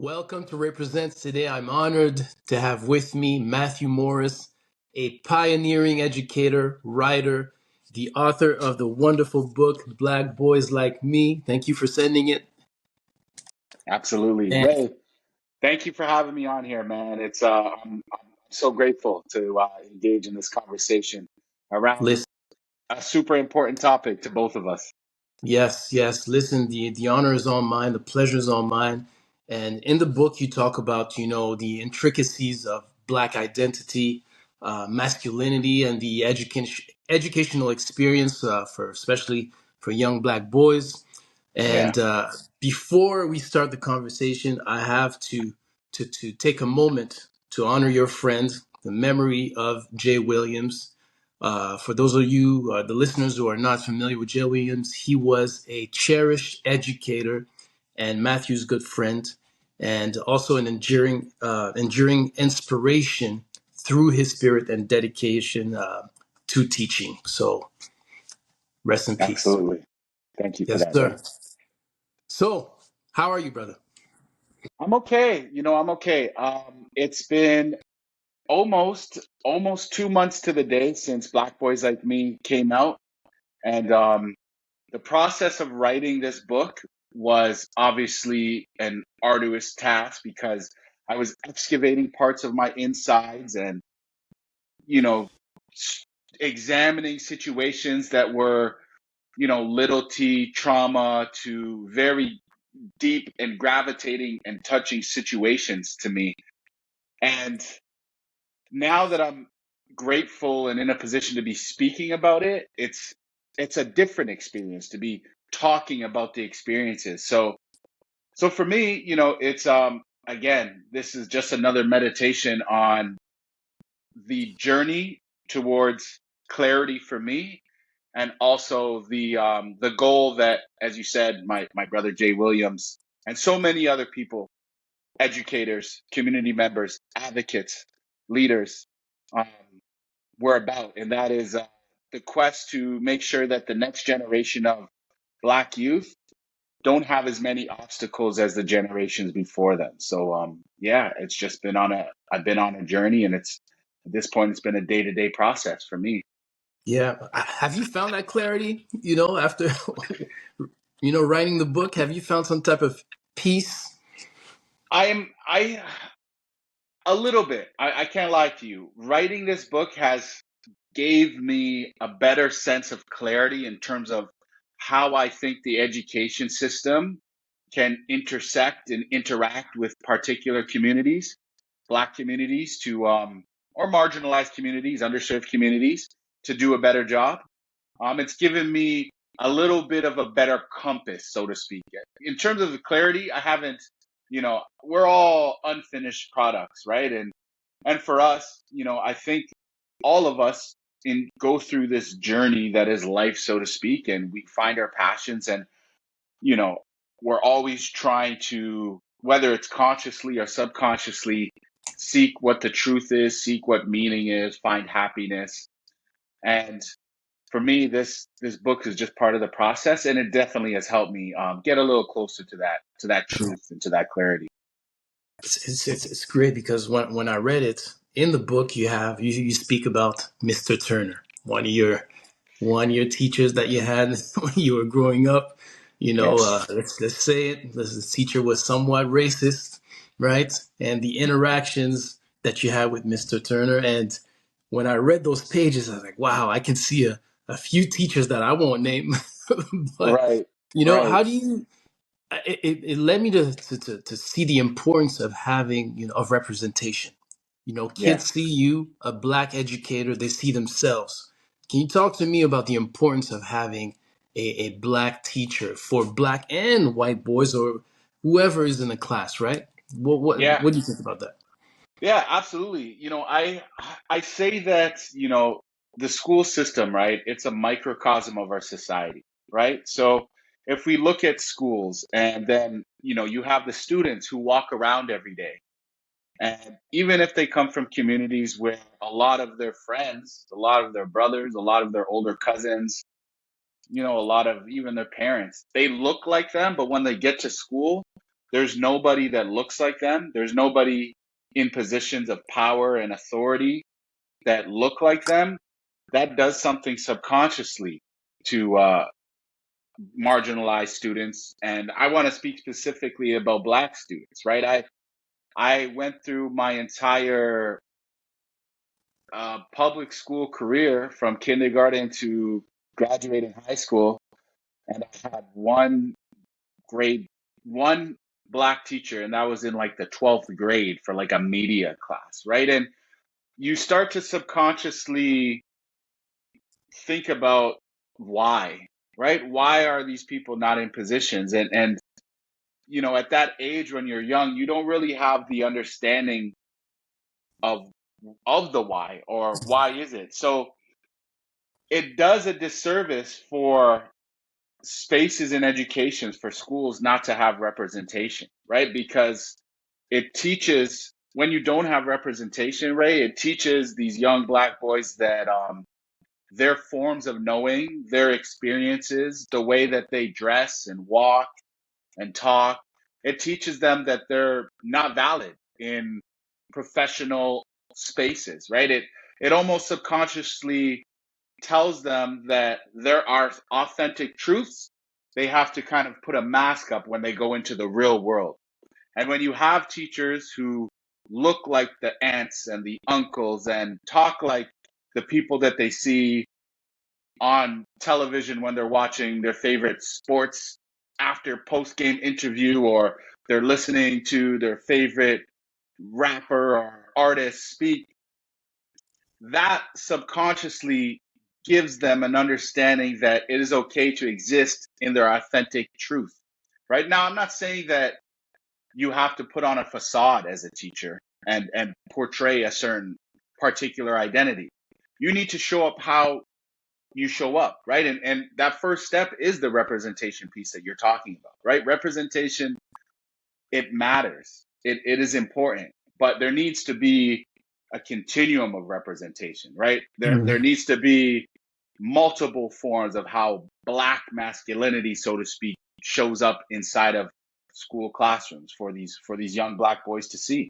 Welcome to Represents. Today I'm honored to have with me Matthew Morris, a pioneering educator, writer, the author of the wonderful book Black Boys Like Me. Thank you for sending it. Absolutely. And Ray, thank you for having me on here, man. I'm so grateful to engage in this conversation around listen, a super important topic to both of us. yes, listen, the honor is all mine, the pleasure is all mine. And in the book you talk about, the intricacies of Black identity, masculinity, and the educational experience for especially for young Black boys. Yeah, And before we start the conversation, I have to take a moment to honor your friend, the memory of Jay Williams. For those of you, the listeners who are not familiar with Jay Williams, he was a cherished educator and Matthew's good friend, and also an enduring inspiration through his spirit and dedication to teaching. So, rest in peace. absolutely. Thank you for Yes, that, Ray. sir. So, how are you, brother? I'm okay. I'm okay. It's been almost 2 months to the day since Black Boys Like Me came out, and the process of writing this book was obviously an arduous task because I was excavating parts of my insides and, you know, examining situations that were, little t trauma to very deep and gravitating and touching situations to me. And now that I'm grateful and in a position to be speaking about it, it's a different experience to be talking about the experiences. So for me, it's again, this is just another meditation on the journey towards clarity for me, and also the goal that, as you said, my brother Jay Williams and so many other people, educators, community members, advocates, leaders, um, were about, and that is the quest to make sure that the next generation of Black youth don't have as many obstacles as the generations before them. So yeah, it's just been I've been on a journey, and it's at this point it's been a day-to-day process for me. Yeah. Have you found that clarity, after, writing the book? Have you found some type of peace? I a little bit. I can't lie to you. Writing this book has gave me a better sense of clarity in terms of how I think the education system can intersect and interact with particular communities, Black communities to or marginalized communities, underserved communities, to do a better job. It's given me a little bit of a better compass, so to speak. In terms of the clarity, I haven't, we're all unfinished products, right? And for us, I think all of us go through this journey that is life, so to speak, and we find our passions, and you know, we're always trying to, whether it's consciously or subconsciously, seek what the truth is, seek what meaning is, find happiness. And for me, this book is just part of the process, and it definitely has helped me get a little closer to that truth and to that clarity. It's great because when I read it in the book, you speak about Mr. Turner, one of your teachers that you had when you were growing up. Yes, Let's say it. This teacher was somewhat racist, right? And the interactions that you had with Mr. Turner, and when I read those pages, I was like, wow, I can see a few teachers that I won't name, but right, how right, do you? It led me to see the importance of having, of representation. yeah. Kids see you, a Black educator, they see themselves. Can you talk to me about the importance of having a Black teacher for Black and white boys or whoever is in the class, right? Yeah, What do you think about that? yeah, absolutely. I say that, the school system, right? It's a microcosm of our society, right? So if we look at schools, and then, you have the students who walk around every day. And even if they come from communities where a lot of their friends, a lot of their brothers, a lot of their older cousins, a lot of even their parents, they look like them, but when they get to school, there's nobody that looks like them. There's nobody in positions of power and authority that look like them. That does something subconsciously to marginalized students. And I want to speak specifically about Black students, right? I went through my entire public school career from kindergarten to graduating high school, and I had grade one Black teacher, and that was in like the 12th grade for like a media class, right? And you start to subconsciously think about why, right? Why are these people not in positions? And at that age when you're young, you don't really have the understanding of the why, or why is it. So it does a disservice for spaces in education, for schools not to have representation, right? Because it teaches, when you don't have representation, Ray, it teaches these young Black boys that their forms of knowing, their experiences, the way that they dress and walk and talk, it teaches them that they're not valid in professional spaces, right? It almost subconsciously tells them that there are authentic truths. They have to kind of put a mask up when they go into the real world. And when you have teachers who look like the aunts and the uncles and talk like the people that they see on television when they're watching their favorite sports after post game interview, or they're listening to their favorite rapper or artist speak, that subconsciously gives them an understanding that it is okay to exist in their authentic truth. Right now, I'm not saying that you have to put on a facade as a teacher and portray a certain particular identity. You need to show up how you show up, right? And that first step is the representation piece that you're talking about, right? Representation, it matters. It is important, but there needs to be a continuum of representation, right? There Mm. needs to be multiple forms of how Black masculinity, so to speak, shows up inside of school classrooms for these young Black boys to see.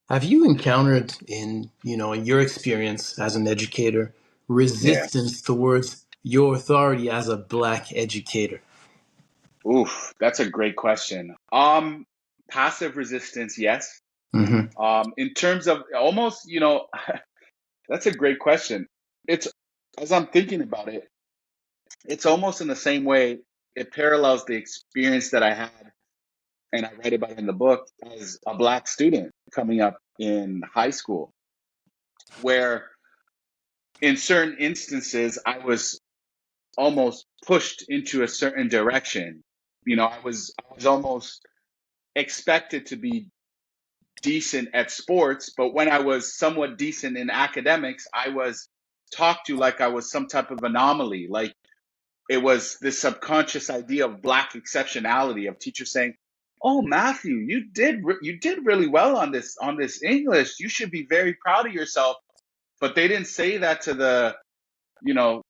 Have you encountered in your experience as an educator, Yeah. resistance towards your authority as a Black educator? Oof, that's a great question. Passive resistance, yes. Hmm. In terms of almost, that's a great question. It's, as I'm thinking about it, it's almost in the same way. It parallels the experience that I had, and I write about it in the book, as a Black student coming up in high school, where in certain instances I was almost pushed into a certain direction. I was almost expected to be decent at sports, but when I was somewhat decent in academics, I was talked to like I was some type of anomaly. Like it was this subconscious idea of Black exceptionality, of teachers saying, "Oh, Matthew, you did really well on this English. You should be very proud of yourself." But they didn't say that to you know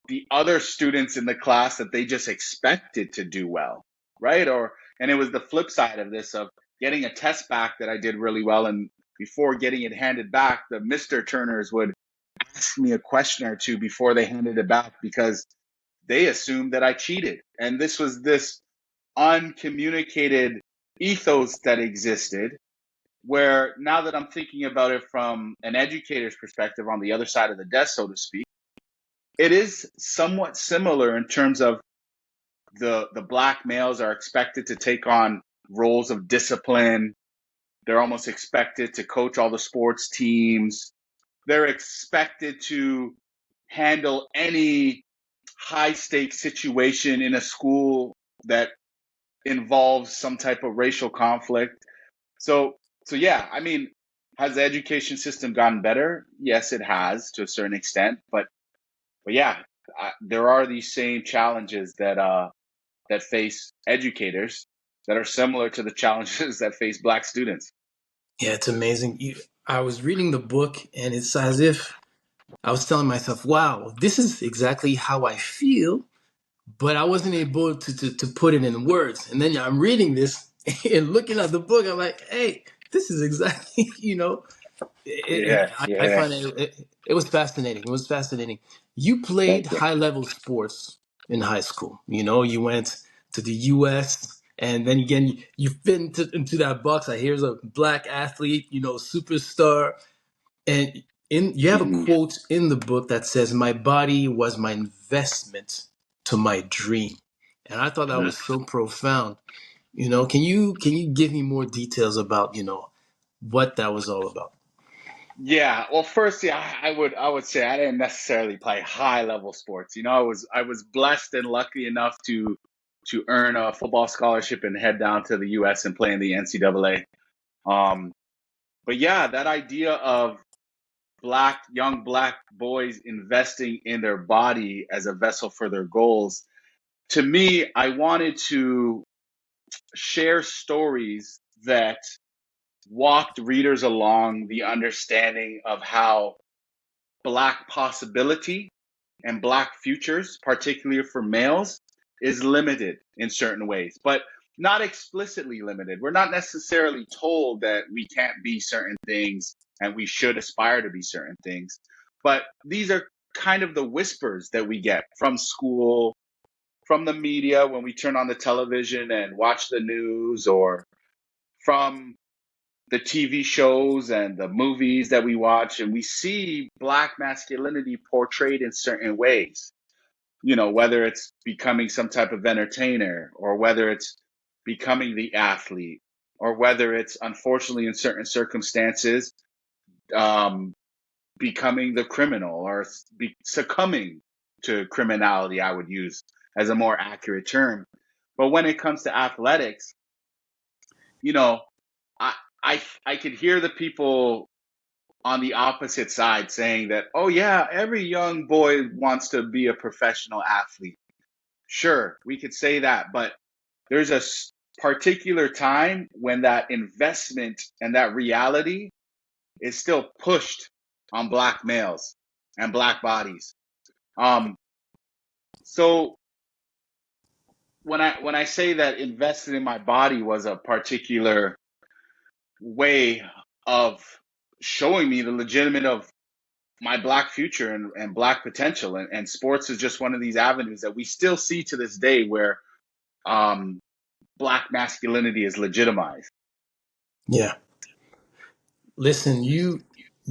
the other students in the class that they just expected to do well, right? And it was the flip side of this, of getting a test back that I did really well, and before getting it handed back, the Mr. Turners would ask me a question or two before they handed it back, because they assumed that I cheated. And this was this uncommunicated ethos that existed, where now that I'm thinking about it from an educator's perspective on the other side of the desk, so to speak, it is somewhat similar in terms of the Black males are expected to take on roles of discipline. They're almost expected to coach all the sports teams. They're expected to handle any high stakes situation in a school that involves some type of racial conflict. So so yeah, I mean, has the education system gotten better? Yes, it has, to a certain extent, but yeah, there are these same challenges that face educators that are similar to the challenges that face Black students. Yeah, it's amazing. I was reading the book, and it's as if I was telling myself, wow, this is exactly how I feel, but I wasn't able to put it in words. And then I'm reading this, And looking at the book, I'm like, hey, this is exactly, Yeah, I yeah. find it was fascinating. It was fascinating. You played Thank you. high level sports in high school. You went to the U.S. and then again you fit into that box. I here's a black athlete, superstar, and you have a Hmm. quote in the book that says, "My body was my investment to my dream," and I thought that was so profound. Can you give me more details about what that was all about? Yeah. Well, first, yeah, I would say I didn't necessarily play high level sports. I was blessed and lucky enough to earn a football scholarship and head down to the U.S. and play in the NCAA. Um, but yeah, that idea of young black boys investing in their body as a vessel for their goals. To me, I wanted to share stories that walked readers along the understanding of how black possibility and black futures, particularly for males, is limited in certain ways, but not explicitly limited. We're not necessarily told that we can't be certain things and we should aspire to be certain things. But these are kind of the whispers that we get from school, from the media when we turn on the television and watch the news, or from the TV shows and the movies that we watch, and we see black masculinity portrayed in certain ways. Whether it's becoming some type of entertainer, or whether it's becoming the athlete, or whether it's unfortunately in certain circumstances um, becoming the criminal, or succumbing to criminality, I would use as a more accurate term. But when it comes to athletics, you know, I I could hear the people on the opposite side saying that, oh yeah, every young boy wants to be a professional athlete. Sure, we could say that, but there's a particular time when that investment and that reality is still pushed on black males and black bodies. Um, so when I say that investing in my body was a particular way of showing me the legitimate of my black future and black potential, and sports is just one of these avenues that we still see to this day where um, black masculinity is legitimized. Yeah. Listen, you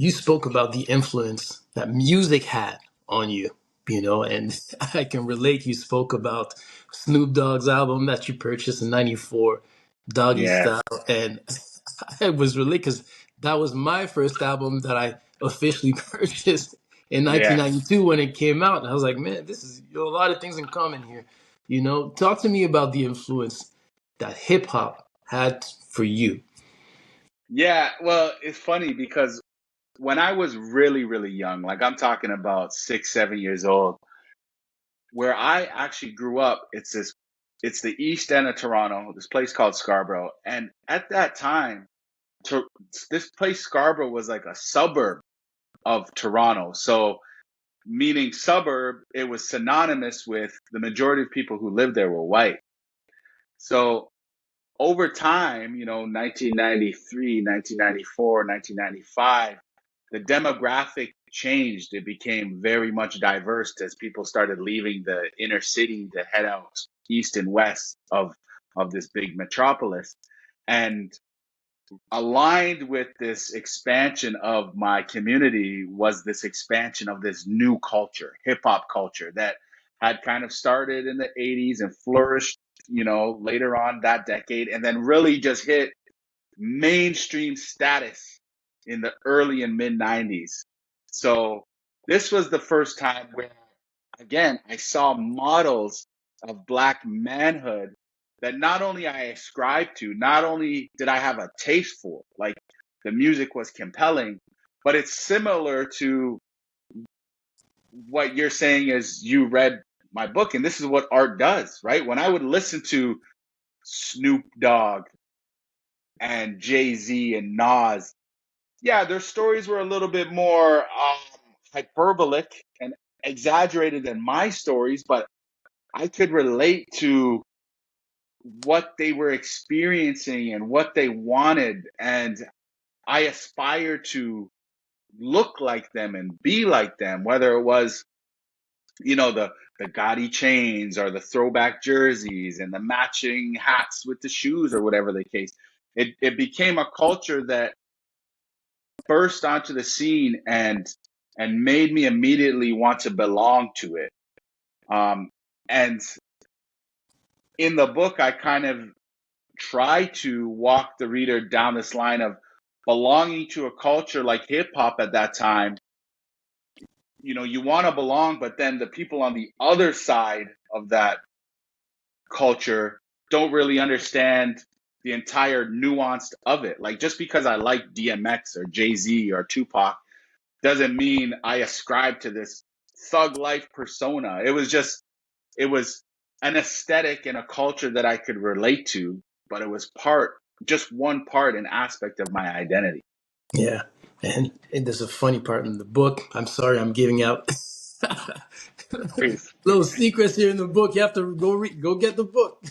spoke about the influence that music had on you, and I can relate. You spoke about Snoop Dogg's album that you purchased in '94, Doggy Yes, Style, and I was really because that was my first album that I officially purchased in yes. 1992 when it came out. And I was like, man, this is a lot of things in common here. Talk to me about the influence that hip hop had for you. Yeah, well, it's funny because when I was really, really young, like I'm talking about 6, 7 years old, where I actually grew up, it's the east end of Toronto, this place called Scarborough. And at that time, to, this place, Scarborough, was like a suburb of Toronto. So, meaning suburb, it was synonymous with the majority of people who lived there were white. So, over time, 1993, 1994, 1995, the demographic changed. It became very much diverse as people started leaving the inner city to head out east and west of this big metropolis. And aligned with this expansion of my community was this expansion of this new culture, hip hop culture, that had kind of started in the 80s and flourished, later on that decade, and then really just hit mainstream status in the early and mid 90s. So this was the first time where, again, I saw models of black manhood that not only I ascribed to, not only did I have a taste for, like the music was compelling, but it's similar to what you're saying as you read my book. And this is what art does, right? When I would listen to Snoop Dogg and Jay-Z and Nas, yeah, their stories were a little bit more hyperbolic and exaggerated than my stories, but I could relate to what they were experiencing and what they wanted. And I aspire to look like them and be like them, whether it was, the gaudy chains or the throwback jerseys and the matching hats with the shoes or whatever the case. It became a culture that burst onto the scene and made me immediately want to belong to it. And in the book, I kind of try to walk the reader down this line of belonging to a culture like hip hop at that time. You want to belong, but then the people on the other side of that culture don't really understand the entire nuance of it. Like, just because I like DMX or Jay-Z or Tupac doesn't mean I ascribe to this thug life persona. It was an aesthetic and a culture that I could relate to, but it was just one part and aspect of my identity. Yeah. And there's a funny part in the book. I'm sorry, I'm giving out Please. little secrets here in the book. You have to go get the book.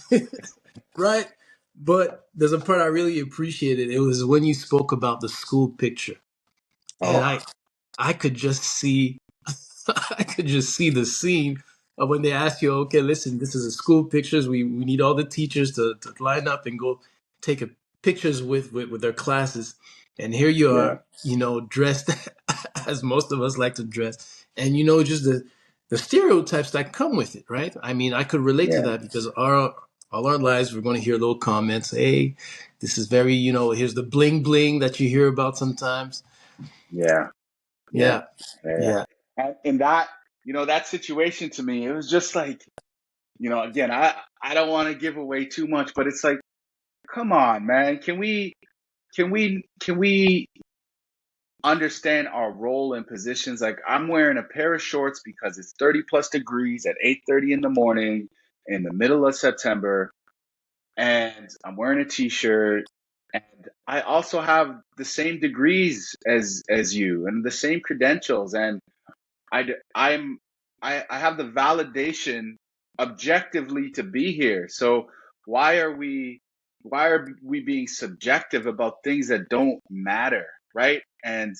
Right? But there's a part I really appreciated. It was when you spoke about the school picture. And Oh, I could just see I could just see the scene of when they ask you, okay, listen, this is a school pictures. We need all the teachers to line up and go take pictures with their classes. And here you yeah, are, dressed as most of us like to dress. And just the stereotypes that come with it, right? I mean, I could relate to yeah, that because all our lives we're going to hear little comments. Hey, this is very, here's the bling bling that you hear about sometimes. yeah, yeah, Yeah. yeah. Yeah. And that situation to me, it was just like, again, I don't want to give away too much, but it's like, come on, man, can we understand our role and positions? Like, I'm wearing a pair of shorts because it's 30 plus degrees at 8:30 in the morning in the middle of September, and I'm wearing a t-shirt, and I also have the same degrees as you and the same credentials, and I'm I have the validation objectively to be here. So why are we why are we being subjective about things that don't matter, right? And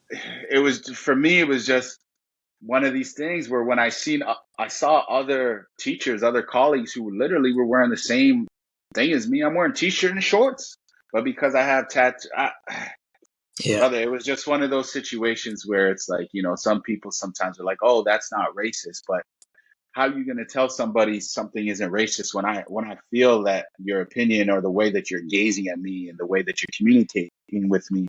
it was, for me, it was just one of these things where when I saw other teachers, other colleagues who literally were wearing the same thing as me. I'm wearing t-shirt and shorts, but because I have Yeah. brother, it was just one of those situations where it's like, some people sometimes are like, oh, that's not racist, but how are you going to tell somebody something isn't racist when I feel that your opinion or the way that you're gazing at me and the way that you're communicating with me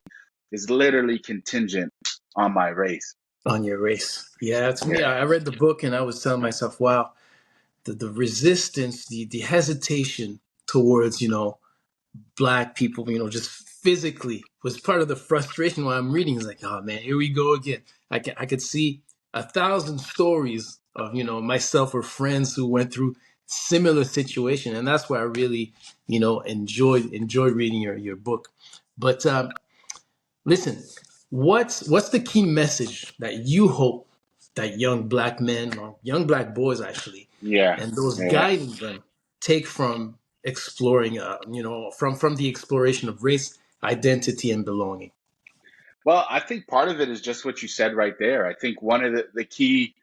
is literally contingent on my race? On your race. Yeah, to me, Yeah, I read the book and I was telling myself, wow, the resistance, the hesitation towards, black people, just physically was part of the frustration while I'm reading. It's like, oh man, here we go again. I could see 1,000 stories of, myself or friends who went through similar situation. And that's why I really, enjoy reading your book. But listen, what's the key message that you hope that young black men or young black boys actually, yeah, and those yeah. guiding them take from exploring, from the exploration of race, identity, and belonging? Well, I think part of it is just what you said right there. I think one of the key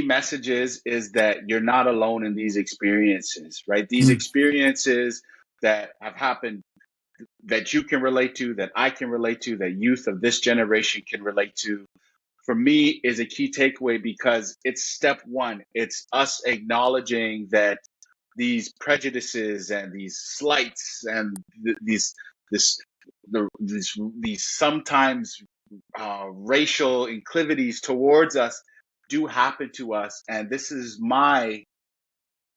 messages is that you're not alone in these experiences, right? These Mm, experiences that have happened, that you can relate to, that I can relate to, that youth of this generation can relate to, for me is a key takeaway, because it's step one. It's us acknowledging that these prejudices and these slights and these this these sometimes racial inclivities towards us do happen to us, and this is my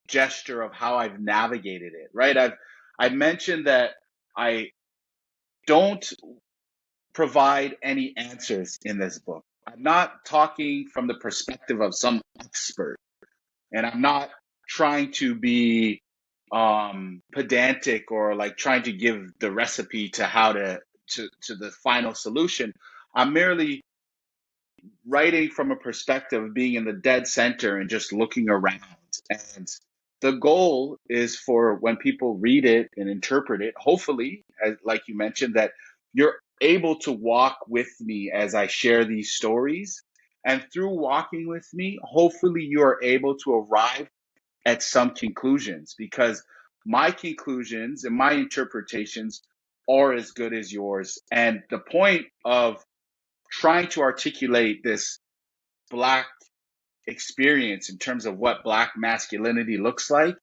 gesture of how I've navigated it. Right? I mentioned that I don't provide any answers in this book. I'm not talking from the perspective of some expert, and I'm not trying to be pedantic or like trying to give the recipe to how to the final solution. I'm merely writing from a perspective of being in the dead center and just looking around. And the goal is for when people read it and interpret it, hopefully, as, like you mentioned, that you're able to walk with me as I share these stories. And through walking with me, hopefully you are able to arrive at some conclusions, because my conclusions and my interpretations are as good as yours. And the point of trying to articulate this Black experience in terms of what Black masculinity looks like,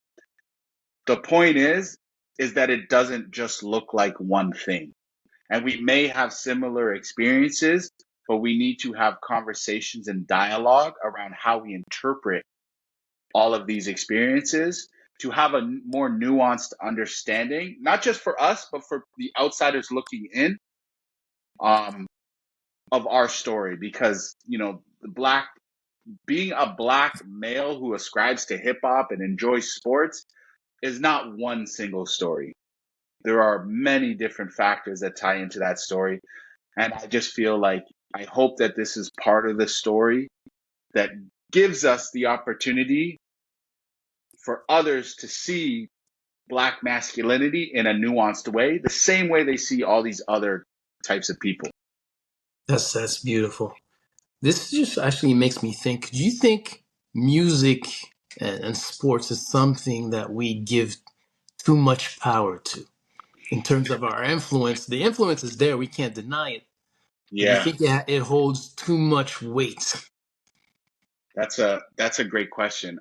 the point is that it doesn't just look like one thing. And we may have similar experiences, but we need to have conversations and dialogue around how we interpret all of these experiences to have a more nuanced understanding, not just for us, but for the outsiders looking in, um, of our story. Because, being a Black male who ascribes to hip hop and enjoys sports is not one single story. There are many different factors that tie into that story. And I just feel like I hope that this is part of the story that gives us the opportunity for others to see Black masculinity in a nuanced way, the same way they see all these other types of people. That's beautiful. This just actually makes me think. Do you think music and sports is something that we give too much power to in terms of our influence? The influence is there; we can't deny it. But do you Yeah, think it holds too much weight? that's a great question.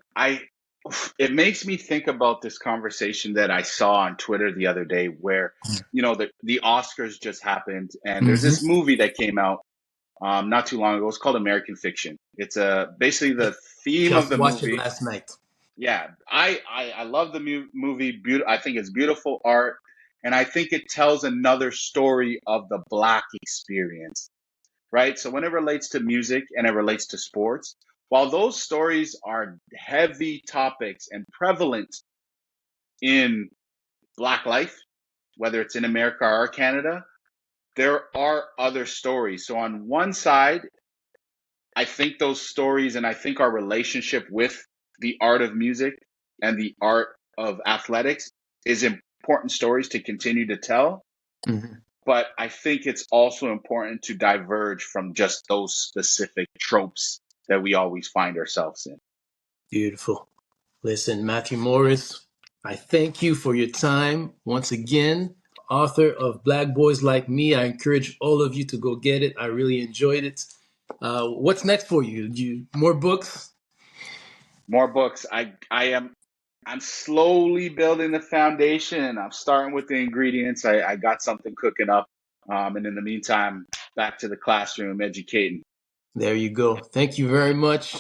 It makes me think about this conversation that I saw on Twitter the other day, where the Oscars just happened, and there's this Mm-hmm. movie that came out not too long ago. It's called American Fiction. It's basically the theme of Just the watched it movie. last night. Yeah, I love the movie. I think it's beautiful art, and I think it tells another story of the Black experience, right? So when it relates to music and it relates to sports, while those stories are heavy topics and prevalent in Black life, whether it's in America or Canada, there are other stories. So on one side, I think those stories and I think our relationship with the art of music and the art of athletics is important stories to continue to tell. Mm-hmm. But I think it's also important to diverge from just those specific tropes that we always find ourselves in. Beautiful. Listen, Matthew Morris, I thank you for your time once again. Author of Black Boys Like Me. I encourage all of you to go get it. I really enjoyed it. What's next for you? More books? More books. I'm slowly building the foundation. I'm starting with the ingredients. I got something cooking up. And in the meantime, back to the classroom educating. There you go. Thank you very much.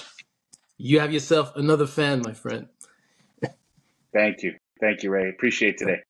You have yourself another fan, my friend. Thank you. Thank you, Ray. Appreciate today.